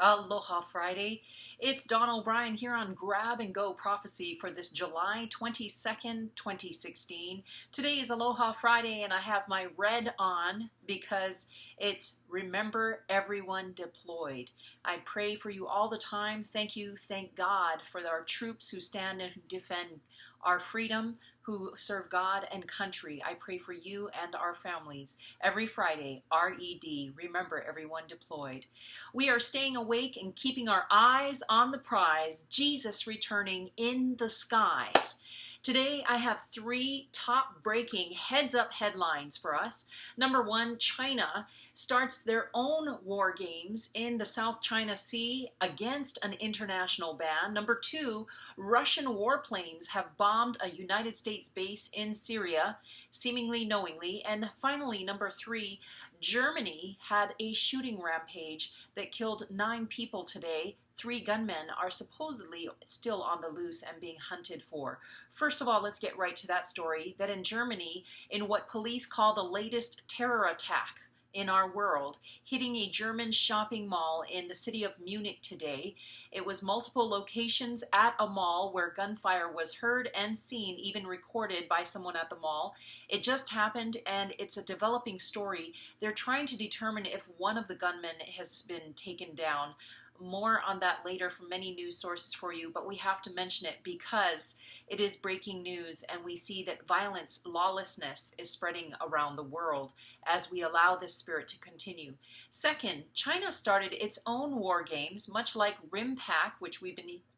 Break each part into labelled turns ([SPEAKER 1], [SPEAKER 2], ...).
[SPEAKER 1] Aloha Friday. It's Don O'Brien here on Grab and Go Prophecy for this July 22nd, 2016. Today is Aloha Friday and I have my red on because it's Remember Everyone Deployed. I pray for you all the time. Thank you, thank God for our troops who stand and defend our freedom, who serve God and country. I pray for you and our families. Every Friday, RED, Remember Everyone Deployed. We are staying awake and keeping our eyes on the prize, Jesus returning in the skies. Today, I have three top-breaking heads-up headlines for us. Number one, China starts their own war games in the South.China.Sea against an international ban. Number two, Russian warplanes have bombed a United States base in Syria, seemingly knowingly. And finally, number three, Germany had a shooting rampage that killed 9 people today. 3 gunmen are supposedly still on the loose and being hunted for. First of all, let's get right to that story, that in Germany, in what police call the latest terror attack in our world, hitting a German shopping mall in the city of Munich today. It was multiple locations at a mall where gunfire was heard and seen, even recorded by someone at the mall. It just happened and it's a developing story. They're trying to determine if one of the gunmen has been taken down. More on that later from many news sources for you, but we have to mention it because it is breaking news and we see that violence, lawlessness is spreading around the world as we allow this spirit to continue. Second, China started its own war games, much like RIMPAC, which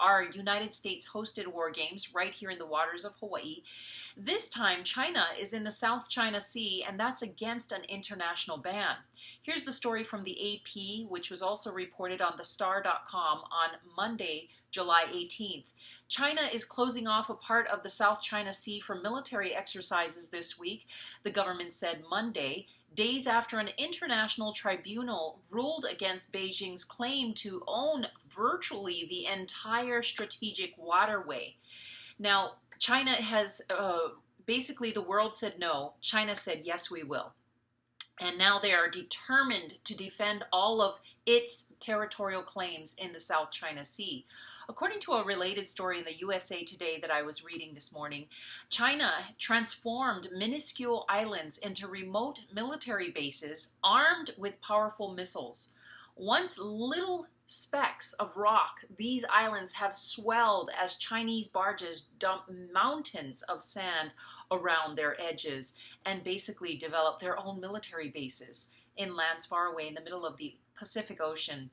[SPEAKER 1] our United States hosted war games right here in the waters of Hawaii. This time, China is in the South China Sea, and that's against an international ban. Here's the story from the AP, which was also reported on thestar.com on Monday, July 18th. China is closing off a part of the South China Sea for military exercises this week, the government said Monday, days after an international tribunal ruled against Beijing's claim to own virtually the entire strategic waterway. Now, China has, basically the world said no, China said yes we will. And now they are determined to defend all of its territorial claims in the South China Sea. According to a related story in the USA Today that I was reading this morning, China transformed minuscule islands into remote military bases armed with powerful missiles. Once little specks of rock, these islands have swelled as Chinese barges dump mountains of sand around their edges and basically develop their own military bases in lands far away in the middle of the Pacific Ocean,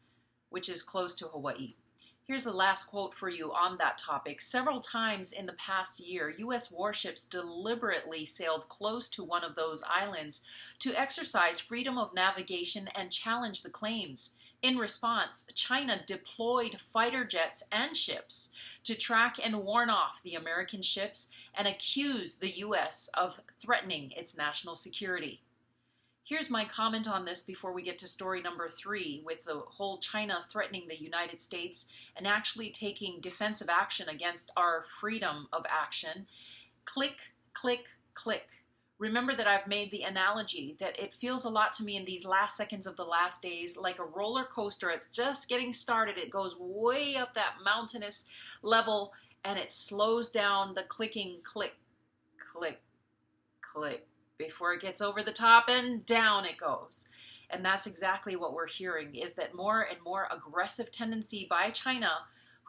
[SPEAKER 1] which is close to Hawaii. Here's a last quote for you on that topic. Several times in the past year, U.S. warships deliberately sailed close to one of those islands to exercise freedom of navigation and challenge the claims. In response, China deployed fighter jets and ships to track and warn off the American ships and accuse the U.S. of threatening its national security. Here's my comment on this before we get to story number 3, with the whole China threatening the United States and actually taking defensive action against our freedom of action. Click, click, click. Remember that I've made the analogy that it feels a lot to me in these last seconds of the last days like a roller coaster. It's just getting started. It goes way up that mountainous level and it slows down the clicking, click, click, click before it gets over the top and down it goes. And that's exactly what we're hearing, is that more and more aggressive tendency by China,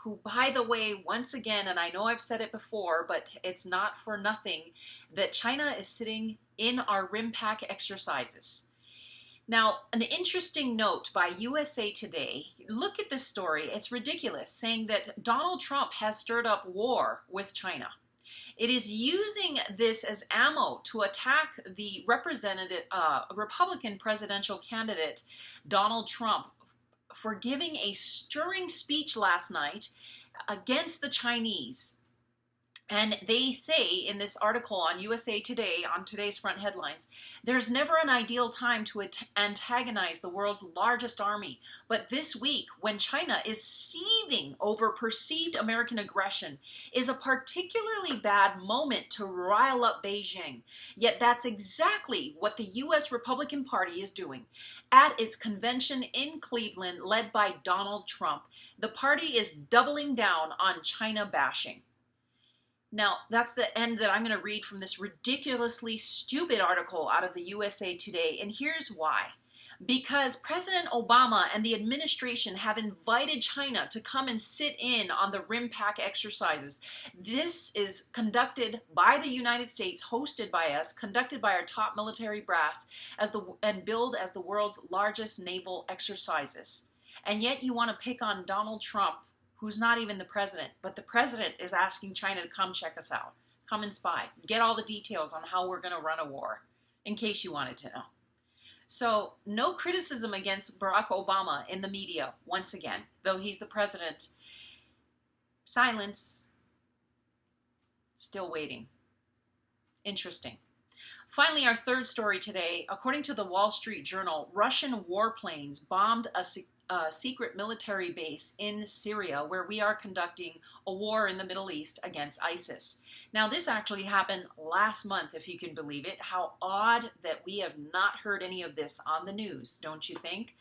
[SPEAKER 1] who, by the way, once again, and I know I've said it before, but it's not for nothing, that China is sitting in our RIMPAC exercises. Now, an interesting note by USA Today, look at this story, it's ridiculous, saying that Donald Trump has stirred up war with China. It is using this as ammo to attack the Republican presidential candidate, Donald Trump, for giving a stirring speech last night against the Chinese. And they say in this article on USA Today, on today's front headlines, there's never an ideal time to antagonize the world's largest army. But this week, when China is seething over perceived American aggression, is a particularly bad moment to rile up Beijing. Yet that's exactly what the U.S. Republican Party is doing. At its convention in Cleveland, led by Donald Trump, the party is doubling down on China bashing. Now, that's the end that I'm going to read from this ridiculously stupid article out of the USA Today, and here's why. Because President Obama and the administration have invited China to come and sit in on the RIMPAC exercises. This is conducted by the United States, hosted by us, conducted by our top military brass, and billed as the world's largest naval exercises. And yet you want to pick on Donald Trump, who's not even the president, but the president is asking China to come check us out, come and spy, get all the details on how we're going to run a war, in case you wanted to know. So no criticism against Barack Obama in the media, once again, though he's the president. Silence. Still waiting. Interesting. Finally, our third story today. According to the Wall Street Journal, Russian warplanes bombed a secret military base in Syria, where we are conducting a war in the Middle East against ISIS. Now, this actually happened last month, if you can believe it. How odd that we have not heard any of this on the news, don't you think?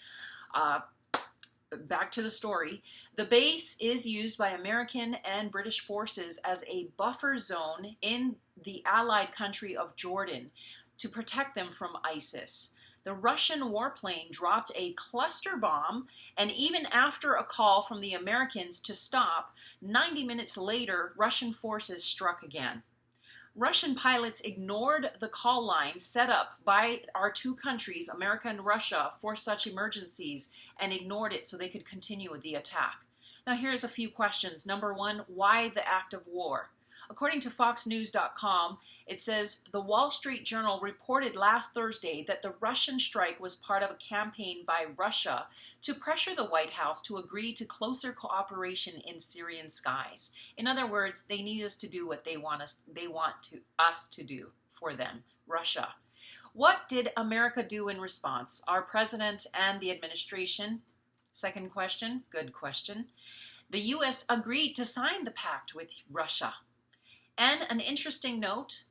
[SPEAKER 1] Back to the story. The base is used by American and British forces as a buffer zone in the allied country of Jordan to protect them from ISIS. The Russian warplane dropped a cluster bomb, and even after a call from the Americans to stop, 90 minutes later, Russian forces struck again. Russian pilots ignored the call line set up by our two countries, America and Russia, for such emergencies, and ignored it so they could continue with the attack. Now, here's a few questions. Number one, why the act of war? According to FoxNews.com, it says the Wall Street Journal reported last Thursday that the Russian strike was part of a campaign by Russia to pressure the White House to agree to closer cooperation in Syrian skies. In other words, they need us to do what they want us to do for them, Russia. What did America do in response? Our president and the administration? Second question, good question. The U.S. agreed to sign the pact with Russia. And an interesting note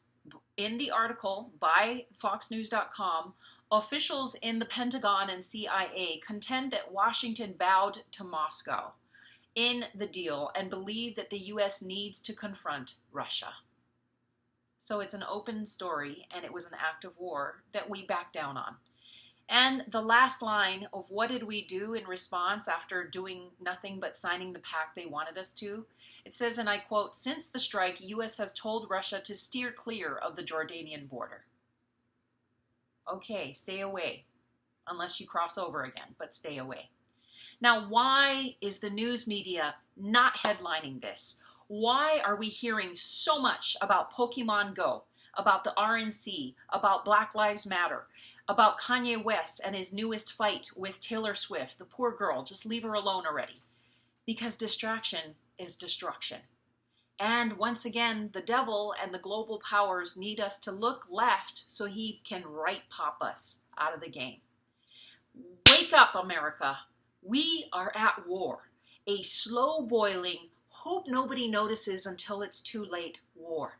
[SPEAKER 1] in the article by FoxNews.com, officials in the Pentagon and CIA contend that Washington bowed to Moscow in the deal and believe that the U.S. needs to confront Russia. So it's an open story, and it was an act of war that we backed down on. And the last line of what did we do in response after doing nothing but signing the pact they wanted us to? It says, and I quote, "Since the strike, U.S. has told Russia to steer clear of the Jordanian border." Okay, stay away, unless you cross over again, but stay away. Now, why is the news media not headlining this? Why are we hearing so much about Pokemon Go, about the RNC, about Black Lives Matter, about Kanye West and his newest fight with Taylor Swift, the poor girl, just leave her alone already? Because distraction is destruction. And once again, the devil and the global powers need us to look left so he can right pop us out of the game. Wake up, America. We are at war. A slow boiling, hope nobody notices until it's too late war.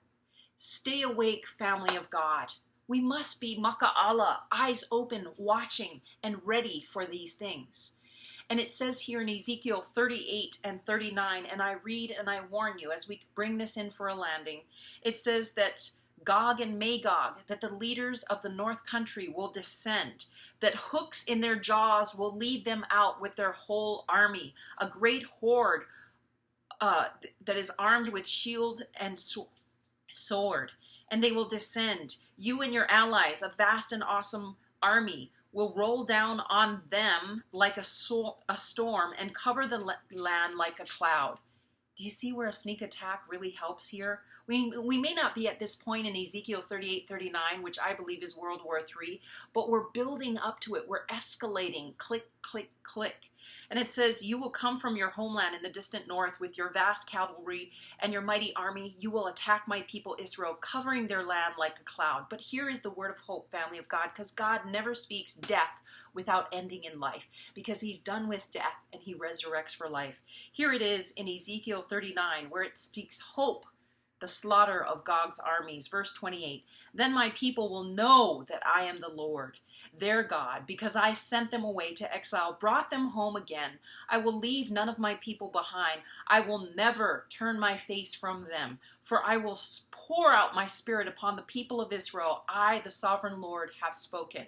[SPEAKER 1] Stay awake, family of God. We must be maka'ala, eyes open, watching, and ready for these things. And it says here in Ezekiel 38 and 39, and I read and I warn you as we bring this in for a landing, it says that Gog and Magog, that the leaders of the north country will descend, that hooks in their jaws will lead them out with their whole army, a great horde that is armed with shield and sword. And they will descend. You and your allies, a vast and awesome army, will roll down on them like a storm and cover the land like a cloud. Do you see where a sneak attack really helps here? We may not be at this point in Ezekiel 38-39, which I believe is World War III, but we're building up to it. We're escalating. Click, click, click. And it says, you will come from your homeland in the distant north with your vast cavalry and your mighty army. You will attack my people Israel, covering their land like a cloud. But here is the word of hope, family of God, because God never speaks death without ending in life, because he's done with death and he resurrects for life. Here it is in Ezekiel 39, where it speaks hope, the slaughter of Gog's armies. Verse 28, then my people will know that I am the Lord, their God, because I sent them away to exile, brought them home again. I will leave none of my people behind. I will never turn my face from them, for I will pour out my spirit upon the people of Israel. I, the sovereign Lord, have spoken.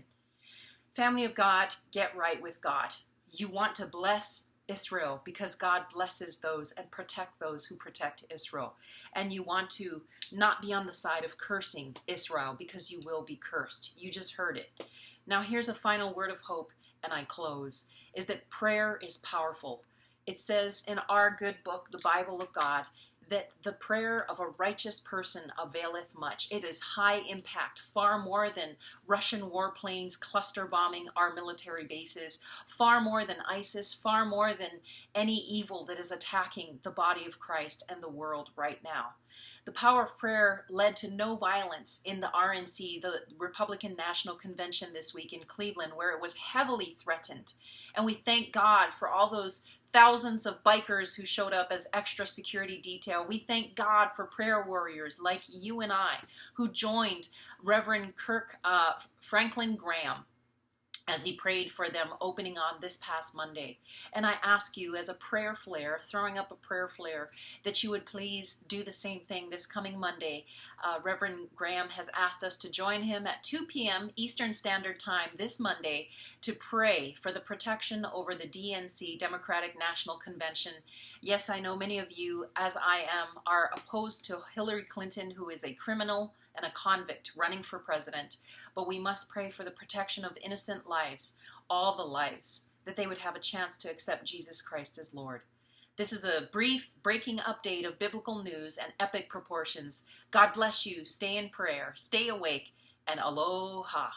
[SPEAKER 1] Family of God, get right with God. You want to bless Israel because God blesses those and protect those who protect Israel. And you want to not be on the side of cursing Israel because you will be cursed. You just heard it. Now here's a final word of hope, and I close, is that prayer is powerful. It says in our good book, the Bible of God, that the prayer of a righteous person availeth much. It is high impact, far more than Russian warplanes cluster bombing our military bases, far more than ISIS, far more than any evil that is attacking the body of Christ and the world right now. The power of prayer led to no violence in the RNC, the Republican National Convention this week in Cleveland, where it was heavily threatened. And we thank God for all those thousands of bikers who showed up as extra security detail. We thank God for prayer warriors like you and I who joined Reverend Franklin Graham as he prayed for them opening on this past Monday. And I ask you, as a prayer flare, throwing up a prayer flare, that you would please do the same thing this coming Monday. Reverend Graham has asked us to join him at 2 p.m. Eastern Standard Time this Monday to pray for the protection over the DNC, Democratic National Convention. Yes, I know many of you, as I am, are opposed to Hillary Clinton, who is a criminal and a convict running for president, but we must pray for the protection of innocent lives, all the lives, that they would have a chance to accept Jesus Christ as Lord. This is a brief breaking update of biblical news and epic proportions. God bless you. Stay in prayer, stay awake, and aloha.